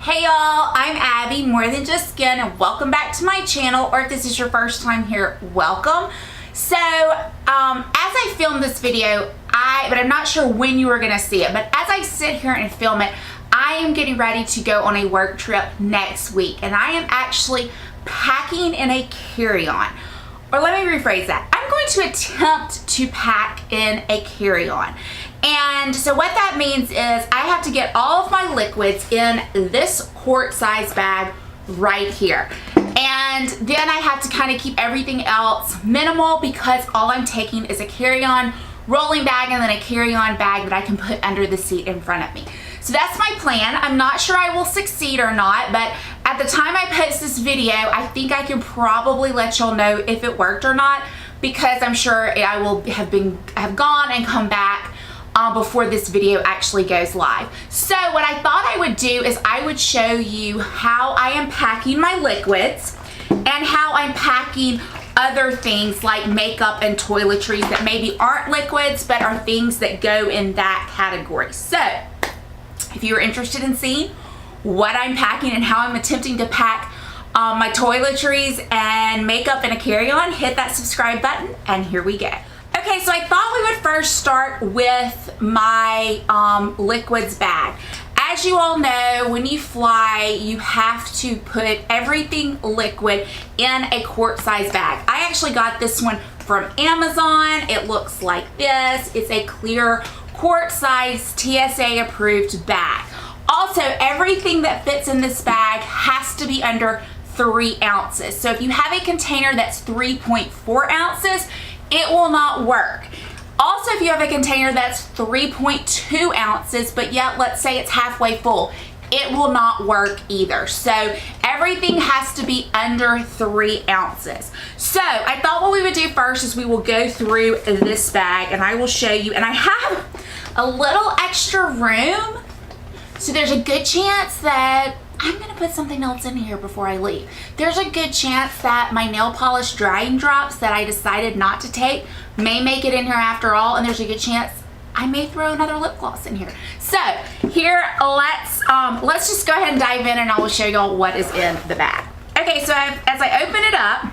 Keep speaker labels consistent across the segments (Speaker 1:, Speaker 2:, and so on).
Speaker 1: Hey y'all, I'm Abby, More Than Just Skin, and welcome back to my channel, or if this is your first time here, welcome. So, as I film this video, but I'm not sure when you are going to see it, but as I sit here and film it, I am getting ready to go on a work trip next week, and I am actually packing in a carry-on. Or let me rephrase that. I'm going to attempt to pack in a carry-on. And so what that means is I have to get all of my liquids in this quart-size bag right here. And then I have to kind of keep everything else minimal because all I'm taking is a carry-on rolling bag and then a carry-on bag that I can put under the seat in front of me. So that's my plan. I'm not sure I will succeed or not, but at the time I post this video, I think I can probably let y'all know if it worked or not, because I'm sure I will have gone and come back before this video actually goes live. So what I thought I would do is I would show you how I am packing my liquids and how I'm packing other things like makeup and toiletries that maybe aren't liquids but are things that go in that category. So if you're interested in seeing what I'm packing and how I'm attempting to pack my toiletries and makeup in a carry-on, hit that subscribe button and here we go. Okay, so I thought we would first start with my liquids bag. As you all know, when you fly, you have to put everything liquid in a quart-size bag. I actually got this one from Amazon. It looks like this. It's a clear quart-size TSA-approved bag. Also, everything that fits in this bag has to be under 3 ounces. So if you have a container that's 3.4 ounces, it will not work. Also, if you have a container that's 3.2 ounces, but yet let's say it's halfway full, it will not work either. So everything has to be under 3 ounces. So I thought what we would do first is we will go through this bag and I will show you, and I have a little extra room, so there's a good chance that I'm gonna put something else in here before I leave. There's a good chance that my nail polish drying drops that I decided not to take may make it in here after all, and there's a good chance I may throw another lip gloss in here. So here, let's just go ahead and dive in and I will show y'all what is in the bag. Okay, so as I open it up,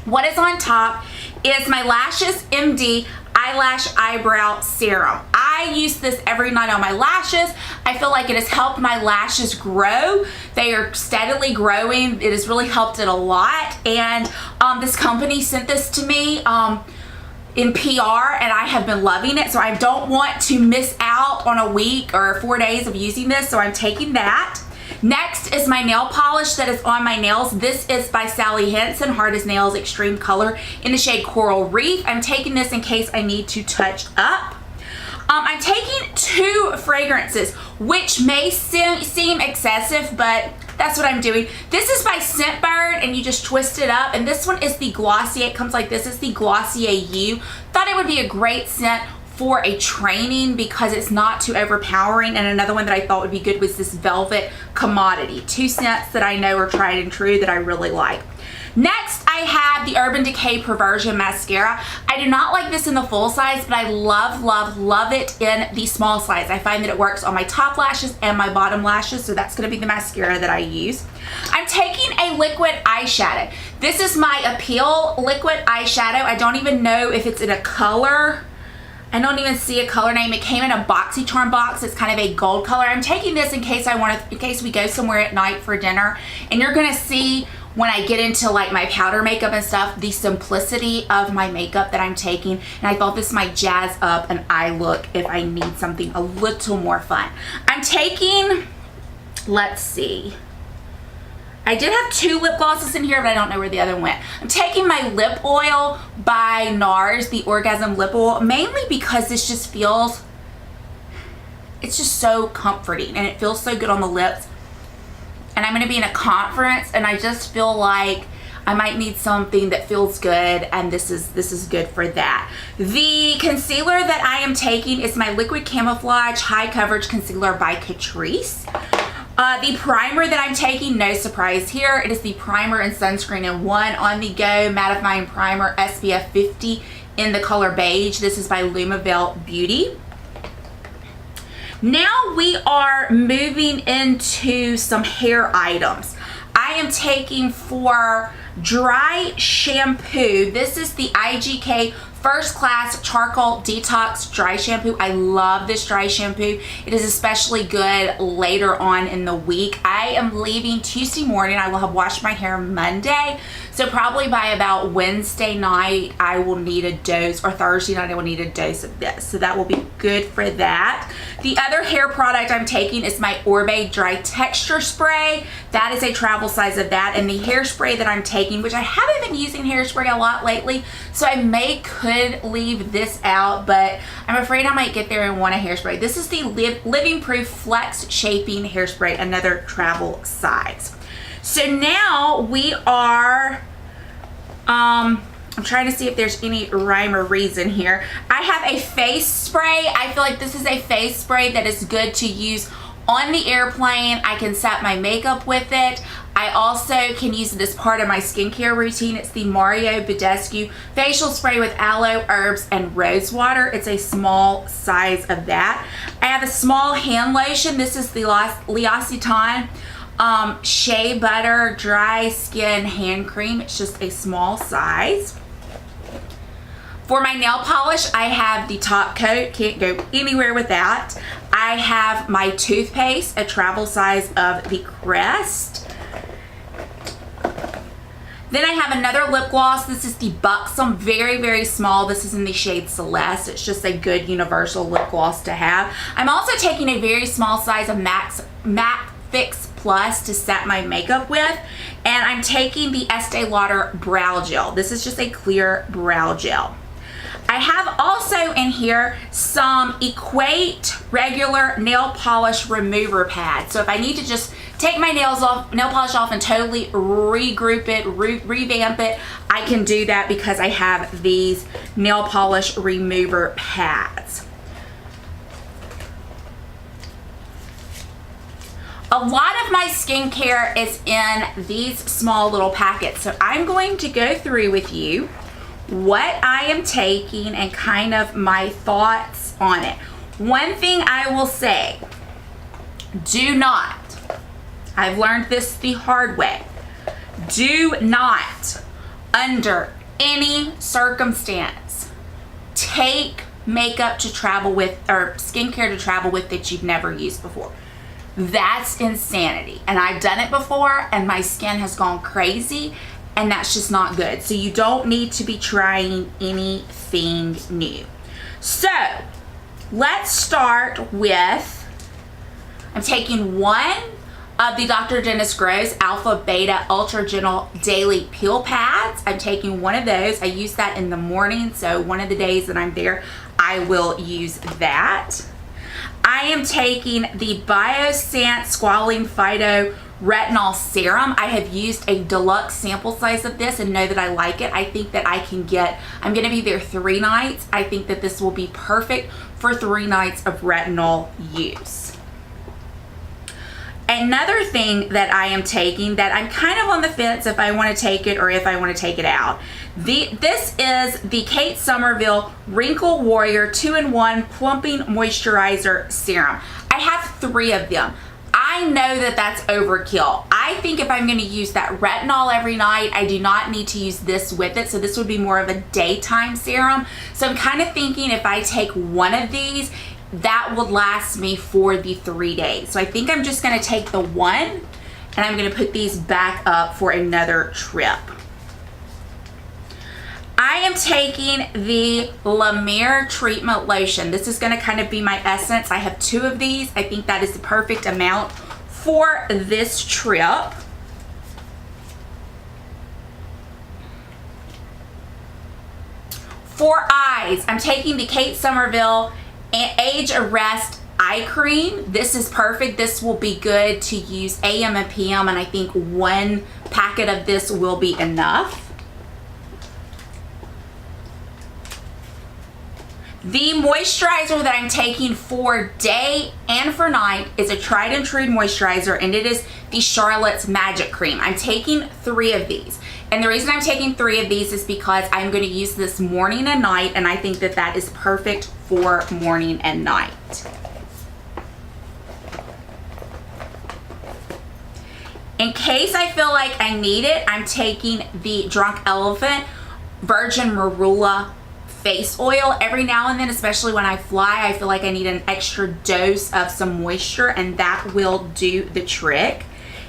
Speaker 1: what is on top is my Lashes MD Eyelash Eyebrow Serum. I use this every night on my lashes. I feel like it has helped my lashes grow. They are steadily growing. It has really helped it a lot. And this company sent this to me in PR and I have been loving it. So I don't want to miss out on a week or 4 days of using this. So I'm taking that. Next is my nail polish that is on my nails. This is by Sally Hansen, Hard as Nails Extreme Color in the shade Coral Reef. I'm taking this in case I need to touch up. I'm taking 2 fragrances, which may seem excessive, but that's what I'm doing. This is by Scentbird, and you just twist it up, and this one is the Glossier. It comes like this. It's the Glossier U. Thought it would be a great scent for a training because it's not too overpowering. And another one that I thought would be good was this Velvet Commodity. 2 scents that I know are tried and true that I really like. Next, I have the Urban Decay Perversion Mascara. I do not like this in the full size, but I love, love, love it in the small size. I find that it works on my top lashes and my bottom lashes, so that's going to be the mascara that I use. I'm taking a liquid eyeshadow. This is my Appeal liquid eyeshadow. I don't even know if it's in a color. I don't even see a color name. It came in a BoxyCharm box. It's kind of a gold color. I'm taking this in case in case we go somewhere at night for dinner, and you're gonna see when I get into like my powder makeup and stuff, the simplicity of my makeup that I'm taking, and I thought this might jazz up an eye look if I need something a little more fun. I'm taking, let's see, I did have 2 lip glosses in here, but I don't know where the other one went. I'm taking my lip oil by NARS, the Orgasm Lip Oil, mainly because this just feels, it's just so comforting and it feels so good on the lips. And I'm gonna be in a conference and I just feel like I might need something that feels good, and this is good for that. The concealer that I am taking is my Liquid Camouflage High Coverage Concealer by Catrice. The primer that I'm taking, no surprise here, it is the primer and sunscreen in one on the go mattifying primer SPF 50 in the color beige. This is by Lumavelle Beauty. Now we are moving into some hair items. I am taking for dry shampoo. This is the IGK First Class Charcoal Detox Dry Shampoo. I love this dry shampoo. It is especially good later on in the week. I am leaving Tuesday morning. I will have washed my hair Monday. So probably by about Wednesday night, I will need a dose, or Thursday night, I will need a dose of this. So that will be good for that. The other hair product I'm taking is my Orbe Dry Texture Spray. That is a travel size of that. And the hairspray that I'm taking, which I haven't been using hairspray a lot lately, so I could leave this out, but I'm afraid I might get there and want a hairspray. This is the Living Proof Flex Shaping Hairspray, another travel size. So now we are, I'm trying to see if there's any rhyme or reason here. I have a face spray. I feel like this is a face spray that is good to use on the airplane. I can set my makeup with it. I also can use it as part of my skincare routine. It's the Mario Badescu facial spray with aloe, herbs, and rose water. It's a small size of that. I have a small hand lotion. This is the L'Occitane Shea Butter Dry Skin Hand Cream. It's just a small size. For my nail polish, I have the Top Coat. Can't go anywhere with that. I have my toothpaste, a travel size of the Crest. Then I have another lip gloss. This is the Buxom, very, very small. This is in the shade Celeste. It's just a good universal lip gloss to have. I'm also taking a very small size of Matte Fix Plus to set my makeup with. And I'm taking the Estee Lauder Brow Gel. This is just a clear brow gel. I have also in here some Equate regular nail polish remover pads. So if I need to just take my nail polish off and totally regroup it, revamp it, I can do that because I have these nail polish remover pads. A lot of my skincare is in these small little packets. So I'm going to go through with you what I am taking and kind of my thoughts on it. One thing I will say, do not, I've learned this the hard way, do not, under any circumstance, take makeup to travel with or skincare to travel with that you've never used before. That's insanity. And I've done it before and my skin has gone crazy, and that's just not good. So you don't need to be trying anything new. So let's start with, I'm taking one of the Dr. Dennis Gross Alpha Beta Ultra Gentle Daily Peel Pads. I'm taking one of those. I use that in the morning, so one of the days that I'm there, I will use that. I am taking the Biosant Squalene Phyto Retinol Serum. I have used a deluxe sample size of this and know that I like it. I think that I'm going to be there 3 nights. I think that this will be perfect for 3 nights of retinol use. Another thing that I am taking that I'm kind of on the fence if I want to take it or if I want to take it out. This is the Kate Somerville Wrinkle Warrior 2-in-1 Plumping Moisturizer Serum. I have 3 of them. I know that that's overkill. I think if I'm going to use that retinol every night, I do not need to use this with it. So this would be more of a daytime serum. So I'm kind of thinking if I take one of these, that would last me for the 3 days. So I think I'm just going to take the one and I'm going to put these back up for another trip. I am taking the La Mer Treatment Lotion. This is going to kind of be my essence. I have 2 of these. I think that is the perfect amount for this trip. For eyes, I'm taking the Kate Somerville Age Arrest Eye Cream. This is perfect. This will be good to use AM and PM, and I think 1 packet of this will be enough. The moisturizer that I'm taking for day and for night is a tried and true moisturizer, and it is the Charlotte's Magic Cream. I'm taking 3 of these. And the reason I'm taking 3 of these is because I'm going to use this morning and night, and I think that that is perfect for morning and night. In case I feel like I need it, I'm taking the Drunk Elephant Virgin Marula face oil. Every now and then, especially when I fly, I feel like I need an extra dose of some moisture, and that will do the trick.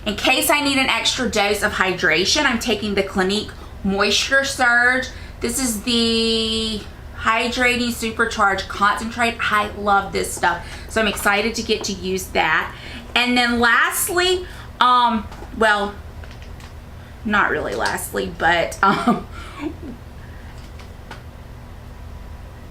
Speaker 1: In case I need an extra dose of hydration, I'm taking the Clinique Moisture Surge. This is the Hydrating Supercharged Concentrate. I love this stuff, so I'm excited to get to use that. And then lastly, well, not really lastly, but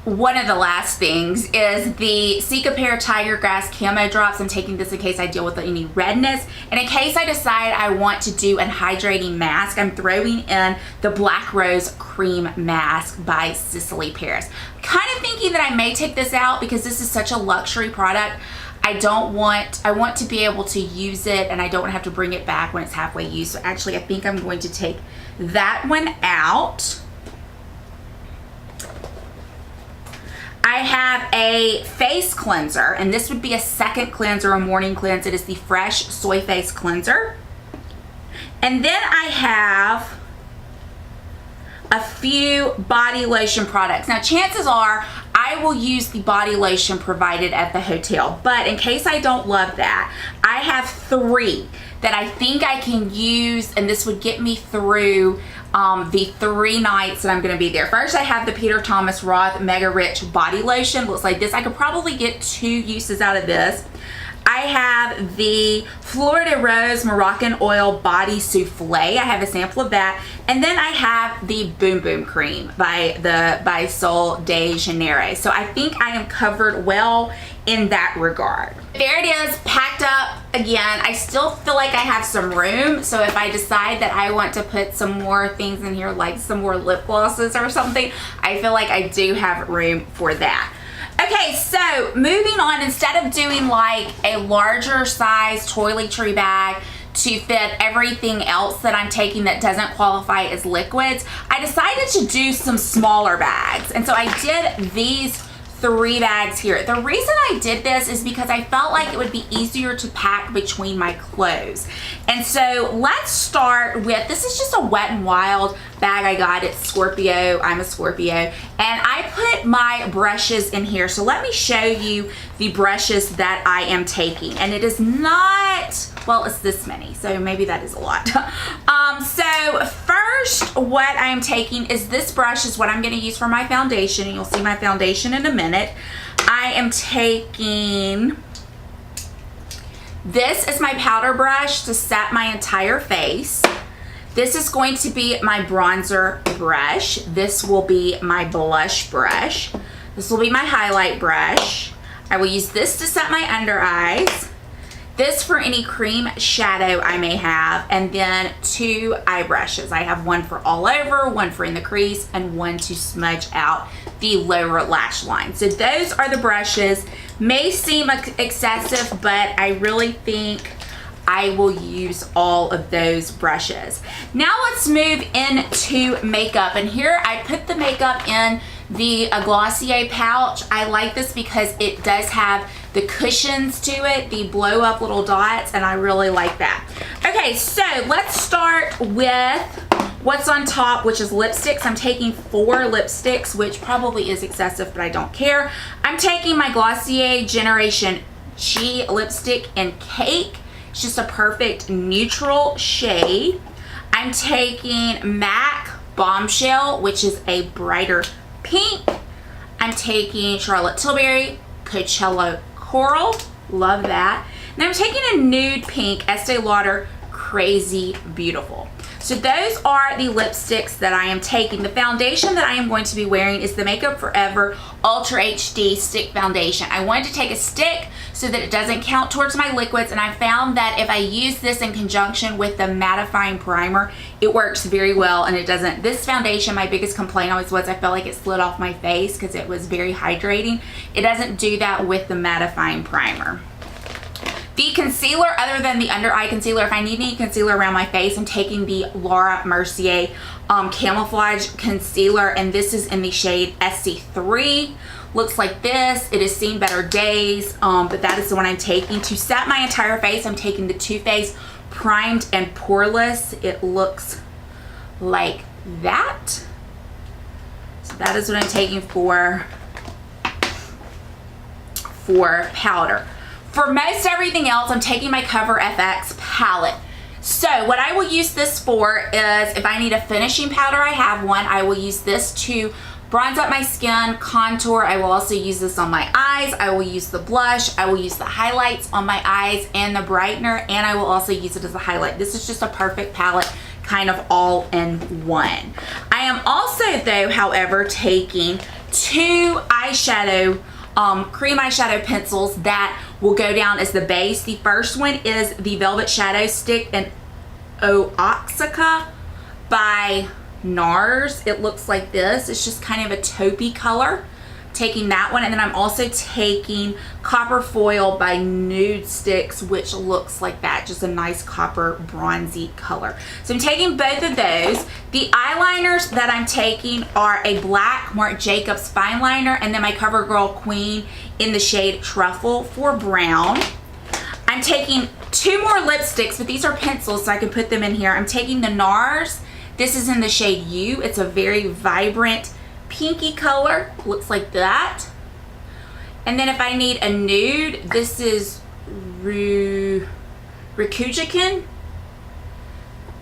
Speaker 1: one of the last things is the Cicapair Tiger Grass Camo Drops. I'm taking this in case I deal with any redness. And in case I decide I want to do a hydrating mask, I'm throwing in the Black Rose Cream Mask by Cicely Paris. Kind of thinking that I may take this out because this is such a luxury product. I want to be able to use it, and I don't want to have to bring it back when it's halfway used. So actually, I think I'm going to take that one out. I have a face cleanser, and this would be a second cleanser, a morning cleanse. It is the Fresh Soy Face Cleanser. And then I have a few body lotion products. Now, chances are I will use the body lotion provided at the hotel, but in case I don't love that, I have 3 that I think I can use, and this would get me through the 3 nights that I'm going to be there. First, I have the Peter Thomas Roth Mega Rich Body Lotion. Looks like this. I could probably get 2 uses out of this. I have the Florida Rose Moroccan Oil Body Souffle. I have a sample of that. And then I have the Boom Boom Cream by Sol de Janeiro. So I think I am covered well in that regard. There it is, packed up. Again, I still feel like I have some room. So if I decide that I want to put some more things in here, like some more lip glosses or something, I feel like I do have room for that. Okay, so moving on, instead of doing like a larger size toiletry bag to fit everything else that I'm taking that doesn't qualify as liquids, I decided to do some smaller bags. And so I did these 3 bags here. The reason I did this is because I felt like it would be easier to pack between my clothes. And so let's start with, this is just a Wet n Wild bag I got. It's Scorpio. I'm a Scorpio. And I put my brushes in here. So let me show you the brushes that I am taking. And it is not, well, it's this many. So maybe that is a lot. So first, what I am taking is this brush is what I'm going to use for my foundation. And you'll see my foundation in a minute. I am taking, this is my powder brush to set my entire face. This is going to be my bronzer brush. This will be my blush brush. This will be my highlight brush. I will use this to set my under eyes. This for any cream shadow I may have, and then 2 eye brushes. I have one for all over, one for in the crease, and one to smudge out the lower lash line. So those are the brushes. May seem excessive, but I really think I will use all of those brushes. Now let's move into makeup, and here I put the makeup in the Glossier pouch. I like this because it does have the cushions to it, the blow up little dots, and I really like that. Okay, so let's start with what's on top, which is lipsticks. I'm taking 4 lipsticks, which probably is excessive, but I don't care. I'm taking my Glossier Generation G lipstick in Cake. It's just a perfect neutral shade. I'm taking MAC Bombshell, which is a brighter pink. I'm taking Charlotte Tilbury Coachella Coral. Love that. And I'm taking a nude pink Estee Lauder Crazy Beautiful. So those are the lipsticks that I am taking. The foundation that I am going to be wearing is the Makeup Forever Ultra HD Stick Foundation. I wanted to take a stick so that it doesn't count towards my liquids, and I found that if I use this in conjunction with the mattifying primer, it works very well, and it doesn't. This foundation, my biggest complaint always was I felt like it slid off my face because it was very hydrating. It doesn't do that with the mattifying primer. The concealer, other than the under eye concealer, if I need any concealer around my face, I'm taking the Laura Mercier Camouflage Concealer, and this is in the shade SC3. Looks like this. It has seen better days, but that is the one I'm taking. To set my entire face, I'm taking the Too Faced primed and poreless. It looks like that. So that is what I'm taking for powder. For most everything else, I'm taking my Cover FX palette. So what I will use this for is if I need a finishing powder, I have one. I will use this to bronze up my skin, contour. I will also use this on my eyes. I will use the blush. I will use the highlights on my eyes and the brightener, and I will also use it as a highlight. This is just a perfect palette, kind of all in one. I am also, though, however, taking two eyeshadow cream eyeshadow pencils that will go down as the base. The first one is the Velvet Shadow Stick in Oaxaca by NARS. It looks like this. It's just kind of a taupey color. Taking that one, and then I'm also taking Copper Foil by Nude Sticks, which looks like that, just a nice copper bronzy color. So I'm taking both of those. The eyeliners that I'm taking are a black Marc Jacobs fine liner, and then my CoverGirl Queen in the shade Truffle for brown. I'm taking two more lipsticks, but these are pencils, so I can put them in here. I'm taking the NARS. This is in the shade U. It's a very vibrant pinky color, looks like that. And then if I need a nude, this is Rikujikan,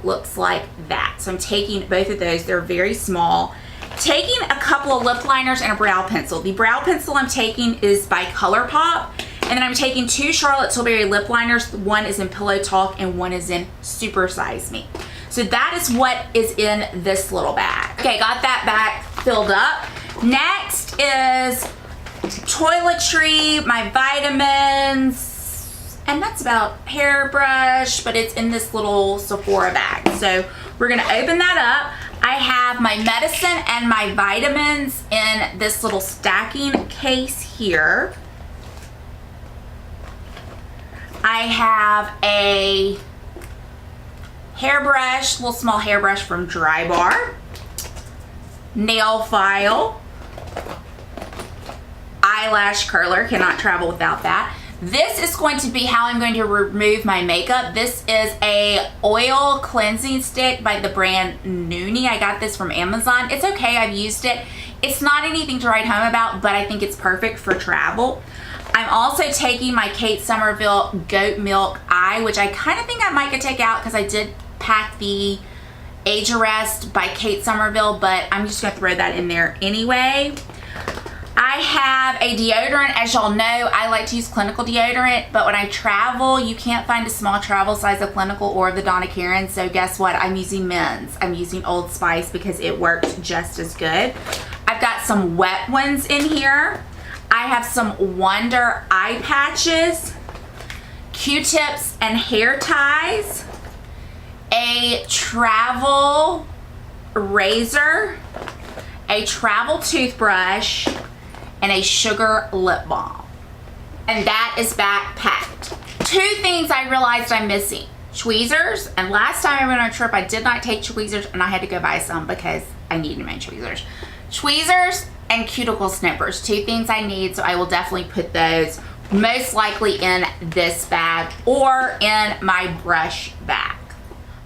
Speaker 1: looks like that. So I'm taking both of those. They're very small. Taking a couple of lip liners and a brow pencil. The brow pencil I'm taking is by ColourPop, and then I'm taking two Charlotte Tilbury lip liners. One is in Pillow Talk and one is in Super Size Me. So that is what is in this little bag. Okay, got that bag filled up. Next is toiletry, my vitamins, and that's about hairbrush, but it's in this little Sephora bag. So we're gonna open that up. I have my medicine and my vitamins in this little stacking case here. I have a hairbrush, little small hairbrush from Drybar, nail file, eyelash curler, cannot travel without that. This is going to be how I'm going to remove my makeup. This is a oil cleansing stick by the brand Noonie. I got this from Amazon. It's okay, I've used it. It's not anything to write home about, but I think it's perfect for travel. I'm also taking my Kate Somerville Goat Milk Eye, which I kind of think I might could take out because I did pack the Age Arrest by Kate Somerville, but I'm just gonna throw that in there anyway. I have a deodorant. As y'all know, I like to use clinical deodorant, but when I travel, you can't find a small travel size of clinical or the Donna Karan, so guess what? I'm using men's. I'm using Old Spice because it works just as good. I've got some wet ones in here. I have some Wonder eye patches, Q-tips and hair ties, a travel razor, a travel toothbrush, and a sugar lip balm. And that is backpacked. Two things I realized I'm missing. Tweezers, and last time I went on a trip I did not take tweezers and I had to go buy some because I needed my tweezers. Tweezers and cuticle snippers, two things I need, so I will definitely put those most likely in this bag or in my brush bag.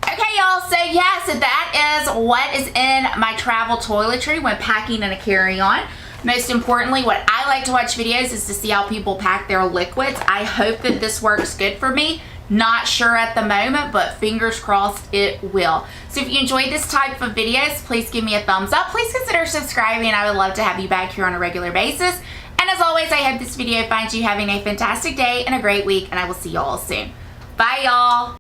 Speaker 1: Okay, y'all, so yes, that is what is in my travel toiletry when packing in a carry-on. Most importantly, what I like to watch videos is to see how people pack their liquids. I hope that this works good for me. Not sure at the moment, but fingers crossed it will. So if you enjoyed this type of videos, please give me a thumbs up. Please consider subscribing. I would love to have you back here on a regular basis. And as always, I hope this video finds you having a fantastic day and a great week, and I will see you all soon. Bye, y'all.